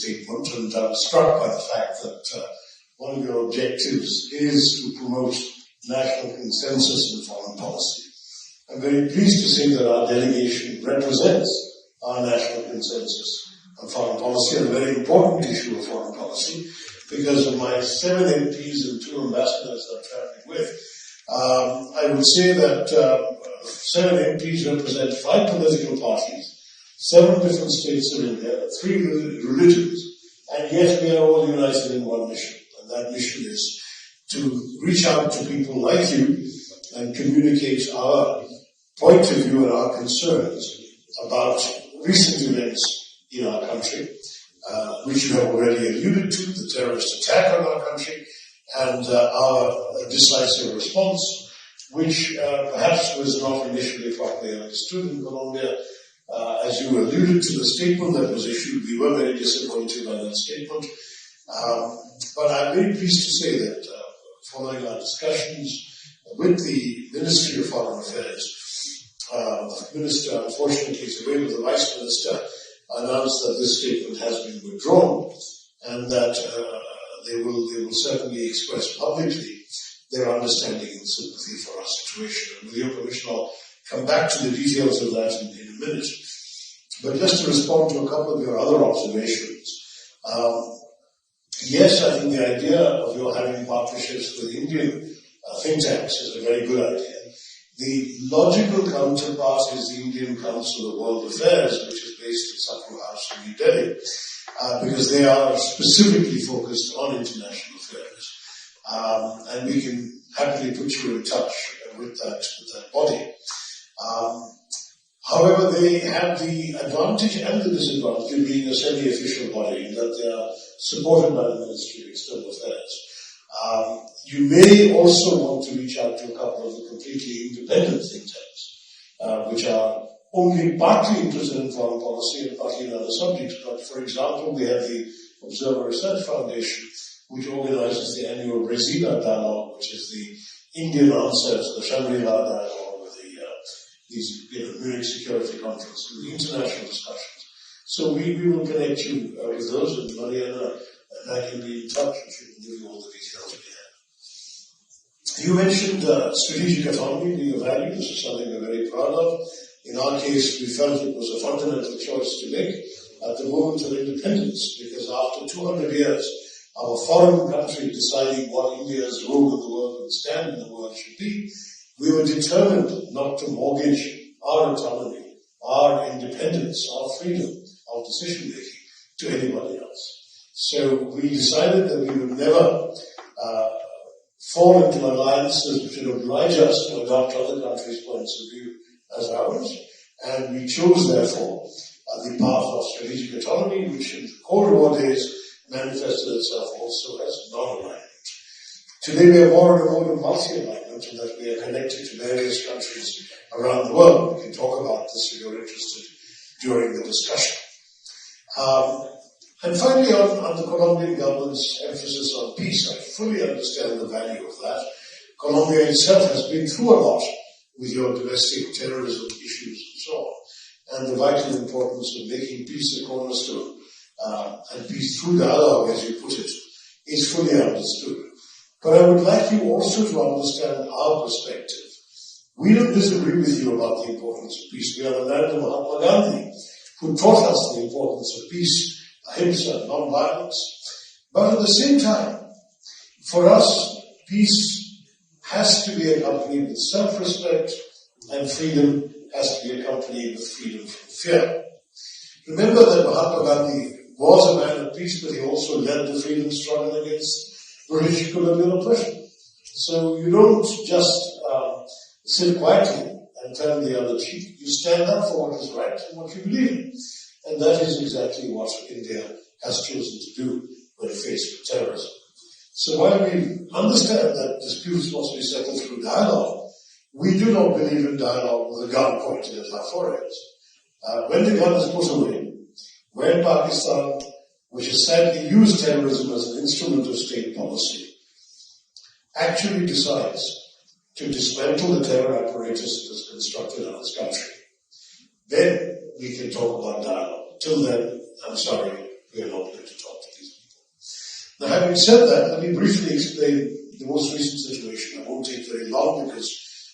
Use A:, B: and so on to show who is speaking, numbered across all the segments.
A: statement, and I'm struck by the fact that one of your objectives is to promote national consensus in foreign policy. I'm very pleased to say that our delegation represents our national consensus on foreign policy, and a very important issue of foreign policy, because of my 7 MPs and 2 ambassadors I'm traveling with. I would say that 7 MPs represent 5 political parties, 7 different states of India, 3 religions, and yet we are all united in one mission. And that mission is to reach out to people like you and communicate our point of view and our concerns about recent events in our country, which you have already alluded to, the terrorist attack on our country, and our decisive response, which perhaps was not initially properly understood in Colombia. As you alluded to the statement that was issued, we were very disappointed by that statement. But I'm very pleased to say that following our discussions with the Ministry of Foreign Affairs, the Minister, unfortunately, is away with the Vice Minister, announced that this statement has been withdrawn, and that they will certainly express publicly their understanding and sympathy for our situation. And with your permission, I'll come back to the details of that in a minute. But just to respond to a couple of your other observations, yes, I think the idea of your having partnerships with Indian think tanks is a very good idea. The logical counterpart is the Indian Council of World Affairs, which is based at Sandhu House in New Delhi, because they are specifically focused on international affairs. And we can happily put you in touch with that body. However, they have the advantage and the disadvantage of being a semi-official body, in that they are supported by the Ministry of External Affairs. You may also want to reach out to a couple of the completely independent think tanks, which are only partly interested in foreign policy and partly in other subjects. But for example, we have the Observer Research Foundation, which organizes the annual Resina Dialogue, which is the Indian answer to the Shangri-La Dialogue with these Munich Security Conference and the international discussions. So we will connect you with those, and Mariana and I can be in touch, and she can give you all the details we have. You mentioned strategic autonomy being a value. This is something we're very proud of. In our case, we felt it was a fundamental choice to make at the moment of independence, because after 200 years of a foreign country deciding what India's role in the world and stand in the world should be, we were determined not to mortgage our autonomy, our independence, our freedom, our decision-making to anybody else. So we decided that we would never fall into alliances which would oblige us to adopt other countries' points of view as ours, and we chose, therefore, the path of strategic autonomy, which in the Cold War days manifested itself also as non-alignment. Today we are more in a mode of multi-alignment, in that we are connected to various countries around the world. We can talk about this if you're interested during the discussion. And finally, on the Colombian government's emphasis on peace, I fully understand the value of that. Colombia itself has been through a lot with your domestic terrorism issues and so on, and the vital importance of making peace a cornerstone, and peace through dialogue, as you put it, is fully understood. But I would like you also to understand our perspective. We don't disagree with you about the importance of peace. We are the land of Mahatma Gandhi, who taught us the importance of peace, ahimsa, non-violence. But at the same time, for us, peace has to be accompanied with self-respect, and freedom has to be accompanied with freedom from fear. Remember that Mahatma Gandhi was a man of peace, but he also led the freedom struggle against British colonial oppression. So you don't just sit quietly and turn the other cheek. You stand up for what is right and what you believe in. And that is exactly what India has chosen to do when faced with terrorism. So while we understand that disputes must be settled through dialogue, we do not believe in dialogue with a gun pointed at our foreheads. When the gun is put away, when Pakistan, which has sadly used terrorism as an instrument of state policy, actually decides to dismantle the terror apparatus it has constructed on its country, then we can talk about dialogue. Till then, I'm sorry, we are not going to Now, having said that, let me briefly explain the most recent situation. I won't take very long because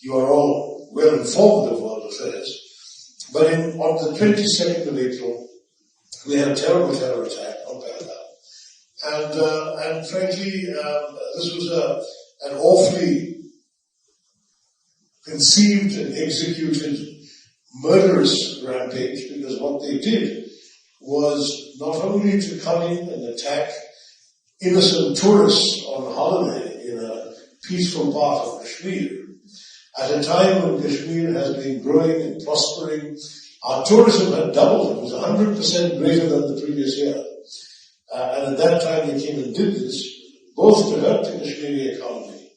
A: you are all well informed of world affairs. But on the 22nd of April, we had a terrible terror attack on Pahalgam. And frankly, this was an awfully conceived and executed murderous rampage, because what they did was not only to come in and attack innocent tourists on holiday in a peaceful part of Kashmir, at a time when Kashmir has been growing and prospering. Our tourism had doubled. It was 100% greater than the previous year. And at that time they came and did this, both to hurt the Kashmiri economy,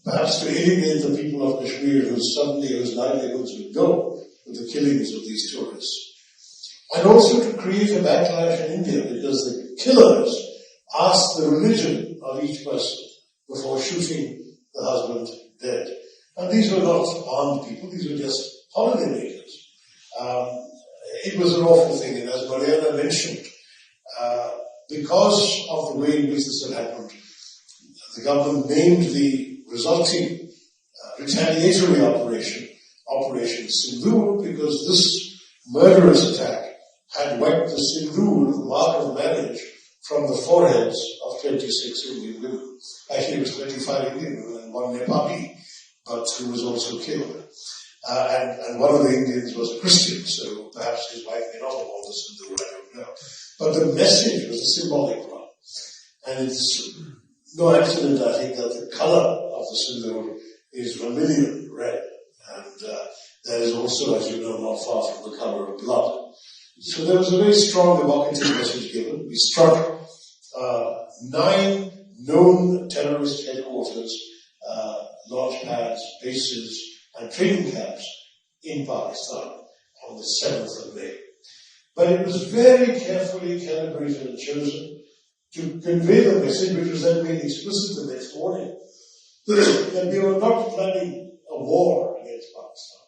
A: perhaps to alienate the people of Kashmir whose livelihoods would go with the killings of these tourists. And also to create a backlash in India, because the killers asked the religion of each person before shooting the husband dead. And these were not armed people, these were just holidaymakers. It was an awful thing, and as Mariana mentioned, because of the way in which this had happened, the government named the resulting retaliatory Operation Sindoor, because this murderous attack had wiped the Sindoor, the mark of marriage, from the foreheads of 26 Indian women. Actually, it was 25 Indian women and one Nepali, but who was also killed. And one of the Indians was a Christian, so perhaps his wife may not have worn the Sindhu, I don't know. But the message was a symbolic one. And it's no accident, I think, that the color of the Sindhu is vermilion red. And that is also, as you know, not far from the color of blood. So there was a very strong evocative message given. We struck 9 known terrorist headquarters, launch pads, bases, and training camps in Pakistan on the 7th of May. But it was very carefully calibrated and chosen to convey the message, which was then made explicit the next morning, that we were not planning a war against Pakistan.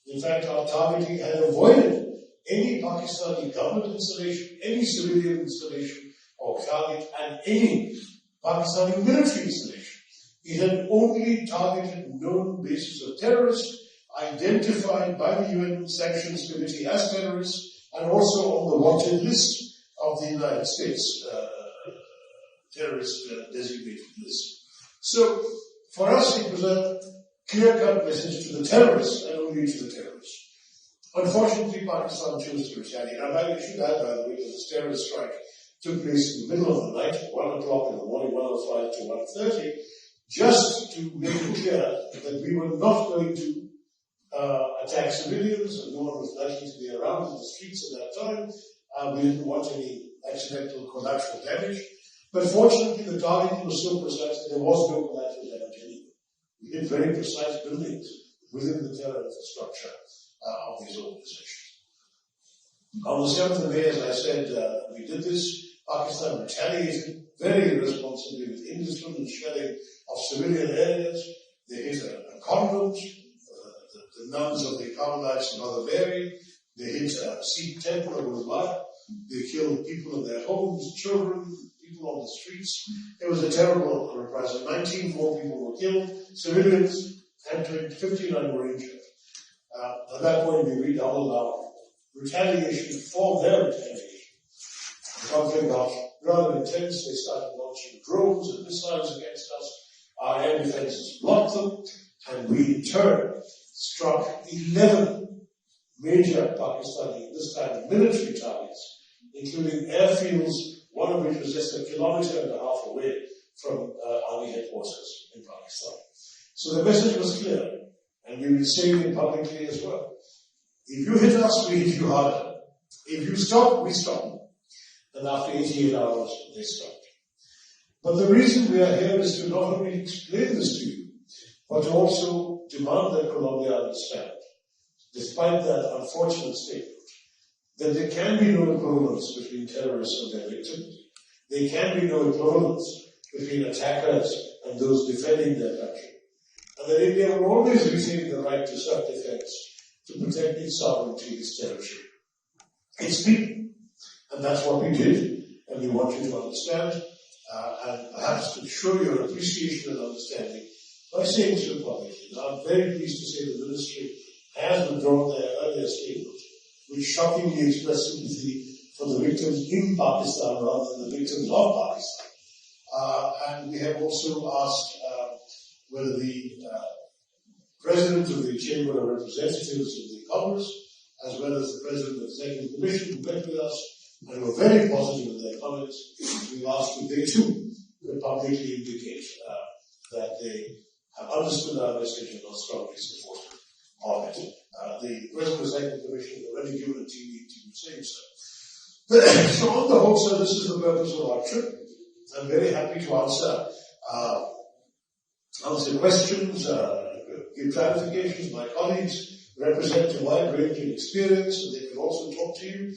A: In fact, our targeting had avoided any Pakistani government installation, any civilian installation or target, and any Pakistani military installation. It had only targeted known bases of terrorists, identified by the UN Sanctions Committee as terrorists, and also on the wanted list of the United States terrorist designated list. So, for us, it was a clear-cut message to the terrorists and only to the terrorists. Unfortunately, Pakistan chose to retaliate. I should add, by the way, that this terrorist strike took place in the middle of the night, 1 o'clock in the morning, 1:05 to 1:30, just to make it clear that we were not going to attack civilians, and no one was likely to be around in the streets at that time. We didn't want any accidental collateral damage. But fortunately, the targeting was so precise that there was no collateral damage anyway. We hit very precise buildings within the terror infrastructure of these organizations. On the 7th of May, as I said, we did this. Pakistan retaliated very irresponsibly with indiscriminate shelling of civilian areas. They hit a convent, the nuns of the Carmelites and Mother Mary. They hit a Sikh temple of Gurdwara. They killed people in their homes, children, people on the streets. It was a terrible reprisal. 19 more people were killed, civilians, and 59 were injured. At that point, we redoubled our retaliation for their retaliation. The conflict got rather intense. They started launching drones and missiles against us. Our air defenses blocked them, and we in turn struck 11 major Pakistani, this time military targets, including airfields, one of which was just 1.5 kilometers away from army headquarters in Pakistan. So the message was clear, and we will say it publicly as well. If you hit us, we hit you harder. If you stop, we stop. And after 88 hours, they stopped. But the reason we are here is to not only explain this to you, but to also demand that Colombia understand, despite that unfortunate statement, that there can be no equivalence between terrorists and their victims. There can be no equivalence between attackers and those defending their country. And that India will always retain the right to self-defense, to protect its sovereignty, its territory, its people. And that's what we did, and we want you to understand. and perhaps to show your appreciation and understanding by saying so publicly. Now, I'm very pleased to say the Ministry has withdrawn their earlier statement, which shockingly expressed sympathy for the victims in Pakistan rather than the victims of Pakistan. And we have also asked whether the President of the Chamber of Representatives of the Congress, as well as the President of the Executive Commission, who met with us and were very positive in their comments, we've asked if they too could publicly indicate that they have understood our message and are strongly supportive of it. The President of the Executive Commission has already given a TV interview saying so. So on the whole, sir, this is the purpose of our trip. I'm very happy to answer questions, give clarifications. My colleagues represent a wide range of experience, and they can also talk to you.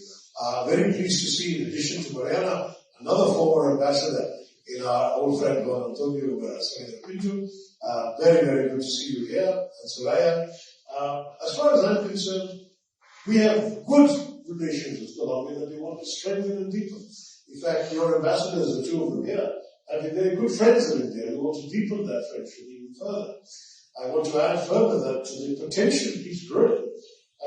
A: Very pleased to see, in addition to Mariana, another former ambassador in our old friend Don Antonio Pinto. Very, very good to see you here, and Soraya. As far as I'm concerned, we have good relations with Colombia that we want to strengthen and deepen. In fact, your ambassadors, the two of them here, have been very good friends of India. We want to deepen that friendship even further. I want to add further that the potential keeps growing,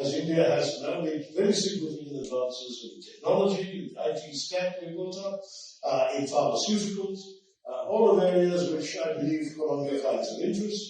A: as India has now made very significant advances in technology, in IT stack we built up, in pharmaceuticals, all of areas which I believe Colombia finds of interest.